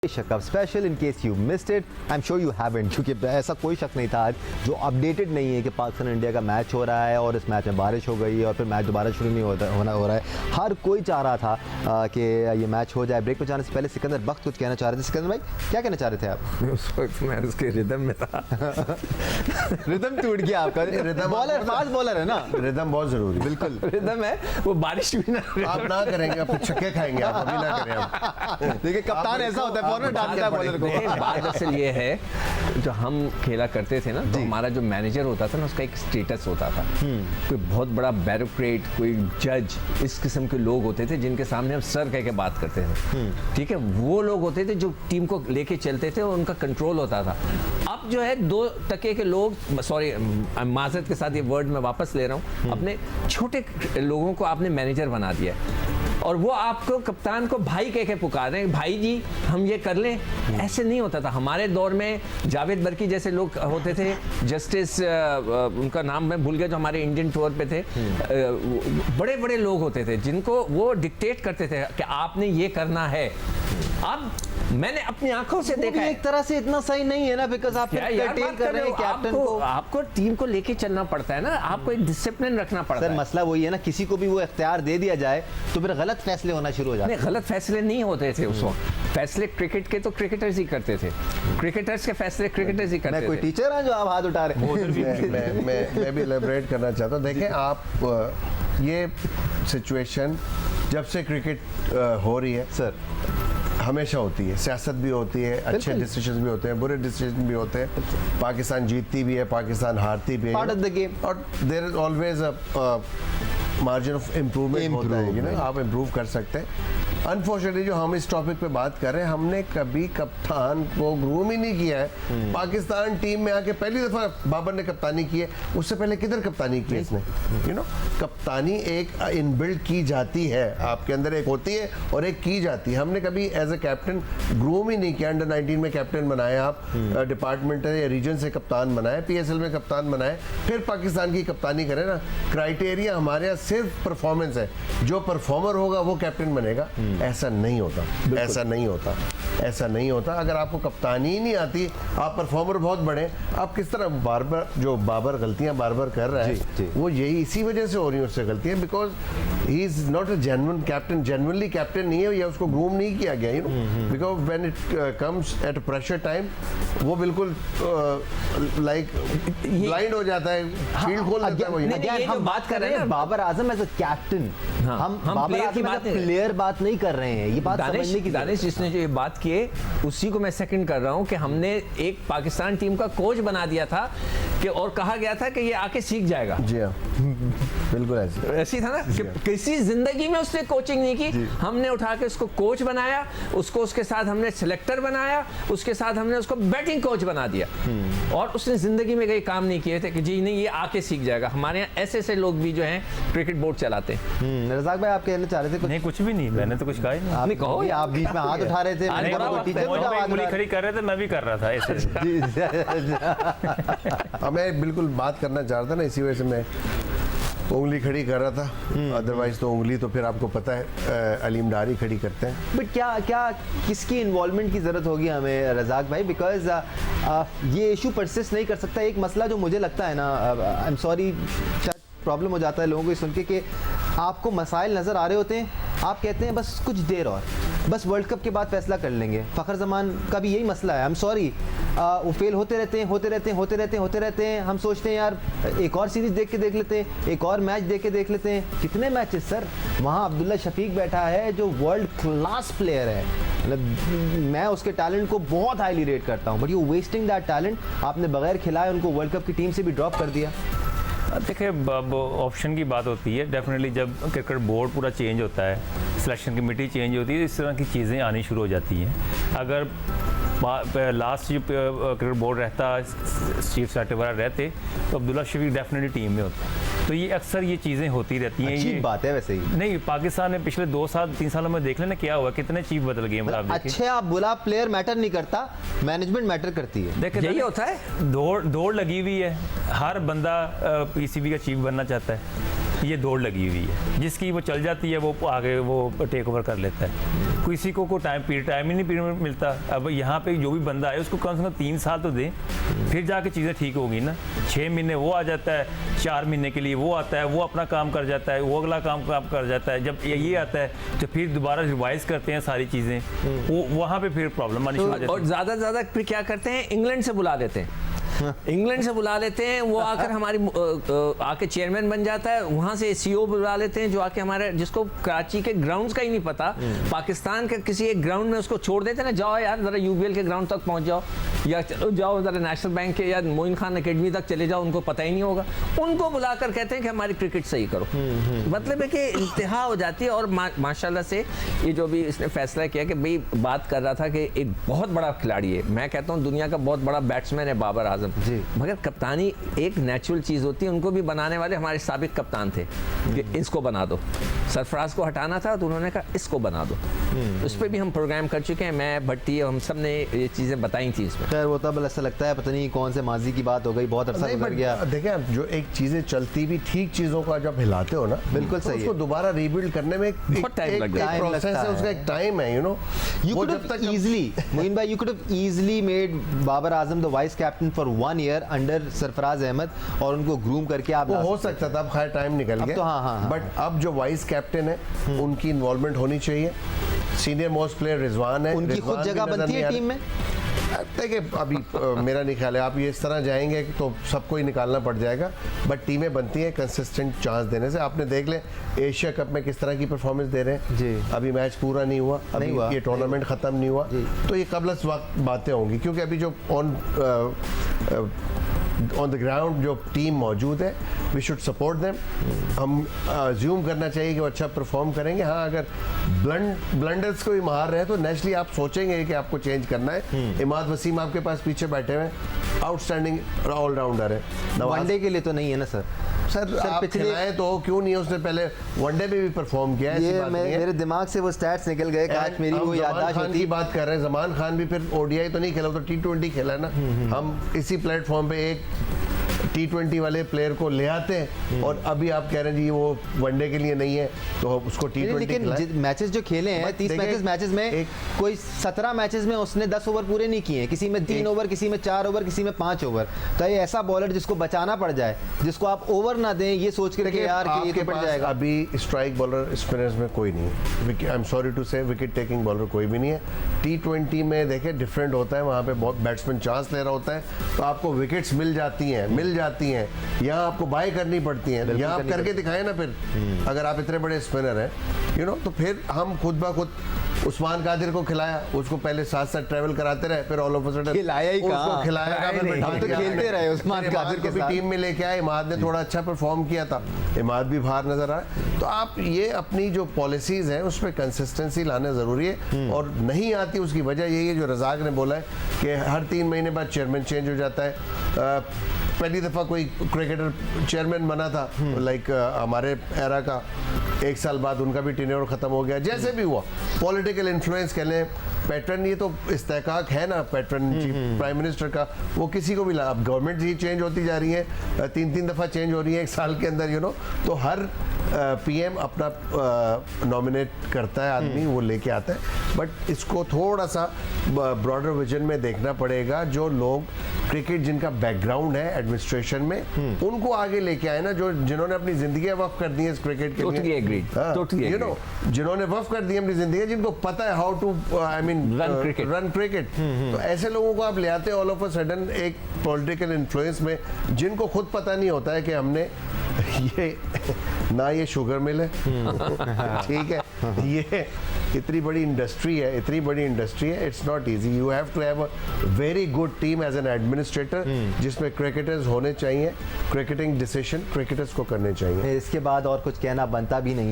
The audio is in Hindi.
शक special in case you missed it, I am sure you haven't, क्योंकि ऐसा कोई शक नहीं था आज जो अपडेटेड नहीं है कि पाकिस्तान इंडिया का मैच हो रहा है और इस मैच में बारिश हो गई है और फिर मैच दोबारा शुरू नहीं हो रहा है। हर कोई चाह रहा था कि ये मैच हो जाए। ब्रेक पर जाने से पहले सिकंदर बख्त कुछ कहना चाह रहे थे। सिकंदर भाई क्या कहना चाह रहे थे आप? उस वक्त मैं उसके रिदम में था। रिदम टूट गया आपका। बॉलर फास्ट बॉलर है ना, रिदम बहुत जरूरी, बिल्कुल रिदम है। वो बारिश भी ना आप ना करेंगे, आप छक्के खाएंगे, आप अभी ना करें आप। देखिए कप्तान ऐसा होता है, फॉरवर्ड डालता है बॉलर को। बात असल ये है, जो हम खेला करते थे ना, तो हमारा जो मैनेजर होता था ना, उसका एक स्टेटस होता था। कोई बहुत बड़ा ब्यूरोक्रेट, कोई जज, इस किस्म के लोग होते थे जिनके सामने हम सर कह के बात करते थे। ठीक है, वो लोग होते थे जो टीम को लेके चलते थे और उनका कंट्रोल होता था। अब जो है दो टके के लोग, सॉरी माजरत के साथ ये वर्ड मैं वापस ले रहा हूँ, अपने छोटे लोगों को आपने मैनेजर बना दिया और वो आपको कप्तान को भाई कह के पुकार रहे हैं, भाई जी हम ये कर लें। ऐसे नहीं होता था हमारे दौर में। जावेद बर्की जैसे लोग होते थे, जस्टिस उनका नाम मैं भूल गया, जो हमारे इंडियन टूर पे थे। बड़े बड़े लोग होते थे जिनको वो डिक्टेट करते थे कि आपने ये करना है। अब मैंने अपनी आंखों से देखा है, एक तरह से इतना सही नहीं है ना, बिकॉज़ आप कर्टेल कर रहे हैं कैप्टन को। आपको टीम को लेके चलना पड़ता है ना, आपको एक डिसिप्लिन रखना पड़ता है। सर मसला वही है ना, किसी को भी वो इख्तियार दे दिया जाए तो फिर गलत फैसले होना शुरू हो जाते हैं। गलत फैसले नहीं होते थे उस वक्त। फैसले क्रिकेट के तो क्रिकेटर्स ही करते थे, क्रिकेटर्स के फैसले क्रिकेटर्स ही करते थे। मैं कोई टीचर हूं जो आप हाथ उठा रहे हैं? मैं भी एलैबोरेट करना चाहता हूँ। देखें आप, ये सिचुएशन जब से क्रिकेट हो रही है सर, हमेशा होती है। सियासत भी होती है, अच्छे डिसीजन भी होते हैं, बुरे डिसीजन भी होते हैं। पाकिस्तान जीतती भी है, पाकिस्तान हारती भी है, पार्ट ऑफ द गेम। और there is always a margin of improvement होता है, you know, आप इम्प्रूव कर सकते हैं। अनफॉर्चुनेटली जो हम इस टॉपिक पे बात कर रहे हैं, हमने कभी कप्तान को ग्रूम ही नहीं किया है। पाकिस्तान टीम में आके पहली दफा बाबर ने कप्तानी की है, उससे पहले किधर कप्तानी की है इसने? यू नो, कप्तानी एक इनबिल्ट की जाती है, आपके अंदर एक होती है और एक की जाती है। हमने कभी एज ए कैप्टन ग्रूम ही नहीं किया। अंडर 19 में कैप्टन बनाए आप, डिपार्टमेंट या रीजन से कप्तान बनाए, PSL में कप्तान बनाए, फिर पाकिस्तान की कप्तानी करें ना। क्राइटेरिया हमारे यहाँ सिर्फ परफॉर्मेंस है, जो परफॉर्मर होगा वो कैप्टन बनेगा। ऐसा नहीं होता, ऐसा नहीं होता, ऐसा नहीं होता। अगर आपको कप्तानी ही नहीं आती, आप परफॉर्मर बहुत बड़े, आप किस तरह बार बार जो बाबर गलतियां बार बार कर रहा है, वो यही इसी वजह से हो रही है उससे गलतियां, because he is not a genuine captain. Genuinely captain नहीं है, या उसको ग्रूम नहीं किया गया, you know, because when it comes at pressure time वो बिल्कुल लाइक ब्लाइंड हो जाता है, फील्ड खोल देता है। हम बात कर रहे हैं Babar Azam as a captain, हम Babar Azam as a player बात नहीं कर रहे हैं। ये बात समझने की दानिश जिसने जो ये बात की है, उसी को मैं सेकंड कर रहा हूं कि हमने एक पाकिस्तान टीम का कोच बना दिया था कि, और कहा गया था कि ये आके सीख जाएगा। जी हाँ, बिल्कुल ऐसे था ना कि किसी जिंदगी में उसने कोचिंग नहीं की, हमने उठा के उसको कोच बनाया, उसको उसके साथ हमने सिलेक्टर बनाया, उसके साथ हमने उसको बैटिंग कोच बना दिया, और उसने जिंदगी में कहीं काम नहीं किए थे कि जी नहीं ये आके सीख जाएगा। हमारे यहाँ ऐसे ऐसे लोग भी जो हैं क्रिकेट बोर्ड चलाते हैं। रज़ाक भाई आप कहना चाह रहे थे कुछ? नहीं कुछ भी नहीं, मैंने तो कुछ कहा ही नहीं। आपने कहो, आप बीच में हाथ उठा रहे थे, उंगली खड़ी कर रहे थे, मैं भी कर रहा था ऐसे। मैं बिल्कुल बात करना चाह रहा था ना, इसी वजह से मैं उंगली खड़ी कर रहा था। अदरवाइज तो उंगली तो फिर आपको पता है अलीम डारी खड़ी करते हैं। बट क्या किसकी इन्वॉल्वमेंट की ज़रूरत होगी हमें रज़ाक भाई? बिकॉज ये इशू परसिस्ट नहीं कर सकता। एक मसला जो मुझे लगता है ना, आई एम सॉरी, प्रॉब्लम हो जाता है लोगों को सुन के कि आपको मसाइल नज़र आ रहे होते हैं, आप कहते हैं बस कुछ देर और, बस वर्ल्ड कप के बाद फैसला कर लेंगे। फ़खर ज़मान का भी यही मसला है। आई एम सॉरी, वो फेल होते रहते हैं। हम सोचते हैं यार एक और सीरीज़ देख लेते हैं, एक और मैच देख लेते हैं। कितने मैचेस सर? वहाँ अब्दुल्ला शफीक बैठा है जो वर्ल्ड क्लास प्लेयर है, मतलब मैं उसके टैलेंट को बहुत हाईली रेट करता हूँ, but you wasting that talent. आपने बगैर खिलाए उनको वर्ल्ड कप की टीम से भी ड्रॉप कर दिया। देखिए ऑप्शन की बात होती है, डेफिनेटली जब क्रिकेट बोर्ड पूरा चेंज होता है, सिलेक्शन कमेटी चेंज होती है, इस तरह की चीज़ें आनी शुरू हो जाती हैं। अगर लास्ट जो क्रिकेट बोर्ड रहता, चीफ सेक्रेटरी वगैरह रहते, तो अब्दुल्ला शफीक डेफिनेटली टीम में होता। तो ये अक्सर ये चीज़ें होती रहती हैं। अच्छी बात है वैसे ही। नहीं, पाकिस्तान में पिछले 2 साल 3 सालों में देख लेना क्या हुआ, कितने चीफ बदल गए। अच्छे आप बुला, प्लेयर मैटर नहीं करता, मैनेजमेंट मैटर करती है। देखिए यही होता है, दौड़ लगी हुई है, हर बंदा PCB का चीफ बनना चाहता है। ये दौड़ लगी हुई है, जिसकी वो चल जाती है वो आगे वो टेक ओवर कर लेता है। किसी को टाइम ही नहीं पीरियड मिलता। अब यहाँ पे जो भी बंदा है उसको कम से कम 3 साल तो दें, फिर जाके चीज़ें ठीक होगी ना। 6 महीने वो आ जाता है, 4 महीने के लिए वो आता है, वो अपना काम कर जाता है, वो अगला काम कर जाता है। जब ये आता है तो फिर दोबारा रिवाइज करते हैं सारी चीज़ें, वो वहाँ पे फिर प्रॉब्लम आनी शुरू हो जाती और है। ज़्यादा फिर क्या करते हैं, इंग्लैंड से बुला लेते हैं। इंग्लैंड से बुला लेते हैं, वो आकर हमारी आके चेयरमैन बन जाता है। वहाँ से सीईओ बुला लेते हैं जो आके हमारे, जिसको कराची के ग्राउंड्स का ही नहीं पता, पाकिस्तान के किसी एक ग्राउंड में उसको छोड़ देते हैं ना, जाओ यार जरा यूबीएल के ग्राउंड तक पहुँच जाओ, या चलो जाओ जरा नेशनल बैंक के या मोइन खान अकेडमी तक चले जाओ, उनको पता ही नहीं होगा। उनको बुलाकर कहते हैं कि हमारी क्रिकेट सही करो। मतलब है कि इंतहा हो जाती है। और माशाल्लाह से ये जो भी इसने फैसला किया कि भाई, बात कर रहा था कि एक बहुत बड़ा खिलाड़ी है, मैं कहता हूँ दुनिया का बहुत बड़ा बैट्समैन है बाबर आजम जी। मगर कप्तानी एक नेचुरल चीज़ होती है। उनको भी बनाने वाले हमारे साबिक कप्तान थे कि इसको बना दो, सरफराज को हटाना था तो उन्होंने कहा इसको बना दो। उस पर भी हम प्रोग्राम कर चुके हैं, मैं भट्टी हम सब ने ये चीज़ें बताई थी इसमें। खैर वो तब ऐसा लगता है पता नहीं कौन से माजी की बात हो गई, बहुत अरसा गुजर गया। देखिए आप जो एक चीजें चलती भी ठीक चीजों का जब हिलाते हो ना, बिल्कुल तो सही उसको है। दोबारा रीबिल्ड करने में बहुत time लग जाता है। प्रोसेस लगता है, है। उसका एक टाइम है, you know. You could have easily, Moin bhai, you could have easily made Babar Azam the vice captain for 1 year under Sarfaraz Ahmed और उनको ग्रूम करके आप वो ला हो सकते सकता था, अब खैर टाइम निकल अब गया। तो हाँ। बट अब जो वाइस कैप्टन है उनकी इन्वॉल्वमेंट होनी चाहिए। सीनियर मोस्ट प्लेयर रिजवान है, उनकी खुद रिजवान जगह भी नजर बनती नहीं है आ टीम में। देखिए अभी मेरा नहीं ख्याल है आप ये इस तरह जाएंगे तो सबको ही निकालना पड़ जाएगा। बट टीमें बनती हैं कंसिस्टेंट चांस देने से। आपने देख ले एशिया कप में किस तरह की परफॉर्मेंस दे रहे हैं जी। अभी मैच पूरा नहीं हुआ, अभी नहीं हुआ। ये टूर्नामेंट खत्म नहीं हुआ, तो ये कबल वक्त बातें होंगी, क्योंकि अभी जो ऑन द ग्राउंड जो टीम मौजूद है, वी शुड सपोर्ट देम। हम ज्यूम करना चाहिए कि वो अच्छा परफॉर्म करेंगे। हाँ, अगर ब्लंडर्स को ही मार रहे हैं तो नेचुरली आप सोचेंगे कि आपको चेंज करना है। इमाद वसीम आपके पास पीछे बैठे हुए हैं, आउटस्टैंडिंग ऑलराउंडर है। वनडे के लिए तो नहीं है ना सर। सर आप पिछले खिलाए तो क्यों नहीं है, उसने पहले वनडे में भी परफॉर्म किया है, ऐसी ये बात नहीं है। मेरे दिमाग से वो स्टैट्स निकल गए, काश मेरी हम वो जमान याददाश्त खान होती। की बात कर रहे हैं, जमान खान भी फिर ओडीआई तो नहीं खेला, तो T20 खेला है ना। हम इसी प्लेटफॉर्म पे एक T20 वाले प्लेयर को ले आते हैं और अभी आप कह रहे हैं जी वो वनडे के लिए नहीं है तो उसको T20 लेकिन खिलाएं। मैचेस जो खेले हैं बट 30 देखिए, मैचेस में एक- कोई 17 मैचेस में उसने 10 ओवर पूरे नहीं किए हैं, किसी में 3 ओवर, किसी में 4 ओवर, किसी में 5 ओवर। तो ये ऐसा बॉलर जिसको बचाना पड़ जाए, जिसको आप ओवर ना दें ये सोच के देखिए, यार कि ये आपके तो पड़ पास जाएगा। अभी स्ट्राइक बॉलर स्पिनर्स में कोई नहीं है। आई एम सॉरी टू से विकेट टेकिंग बॉलर कोई भी नहीं है। T20 में देखिए डिफरेंट होता है, वहाँ पे बहुत बैट्समैन चांस ले रहा होता है तो आपको विकेट्स मिल जाती हैं। यहाँ आपको बाय करनी पड़ती हैं। यहाँ आप करनी करके दिखाएं ना फिर, अगर आप इतने बड़े स्पिनर हैं, यू नो, तो फिर हम खुद ब खुद उस्मान कादिर को खिलाया, उसको पहले साथ ट्रैवल कराते रहे, फिर ऑल ऑफ अ सडन खिलाया ही उसको कहाँ? खिलाया, खिलाया फिर नहीं। बैठा हम तो दिया। खेलते रहे उस्मान फिर कादिर इमाद के को भी साथ। टीम में लेके आए, इमाद ने थोड़ा अच्छा परफॉर्म किया था, इमाद भी बाहर नजर आया। तो आप ये अपनी जो पॉलिसीज हैं उस पर कंसिस्टेंसी लाना जरूरी है, और नहीं आती उसकी वजह यही है जो रजाक ने बोला है कि हर 3 महीने बाद चेयरमैन चेंज हो जाता है। पहली दफ़ा कोई क्रिकेटर चेयरमैन बना था, लाइक हमारे एरा का, 1 साल बाद उनका भी टेन्योर खत्म हो गया। जैसे भी हुआ, पॉलिटिकल इन्फ्लुएंस कह लें, पैटर्न, ये तो इस्तेकाक है ना पैटर्न प्राइम मिनिस्टर का, वो किसी को भी ला। अब गवर्नमेंट ही चेंज होती जा रही है, 3-3 दफ़ा चेंज हो रही है 1 साल के अंदर, यू नो, तो हर पीएम अपना नॉमिनेट करता है आदमी, वो लेके आता है। बट इसको थोड़ा सा ब्रॉडर विजन में देखना पड़ेगा। जो लोग क्रिकेट जिनका बैकग्राउंड है एडमिनिस्ट्रेशन में, उनको आगे लेके आए ना, जो जिन्होंने अपनी जिंदगी वक्फ कर दी है इस क्रिकेट के Totally लिए, agreed. Totally यू नो, जिन्होंने वक्फ कर दी अपनी जिंदगी, जिनको पता है how to I mean run cricket, तो ऐसे लोगों को आप ले आते हैं ऑल ऑफ अ सडन एक पॉलिटिकल इन्फ्लुएंस में, जिनको खुद पता नहीं होता है कि हमने ये ना ये शुगर मिल है, ठीक है, ये इतनी बड़ी इंडस्ट्री है, it's not easy. You have to have a very good team as an administrator, जिसमें क्रिकेटर्स होने चाहिए, क्रिकेटिंग डिसीजन क्रिकेटर्स को करने चाहिए। इसके बाद और कुछ कहना बनता भी नहीं है।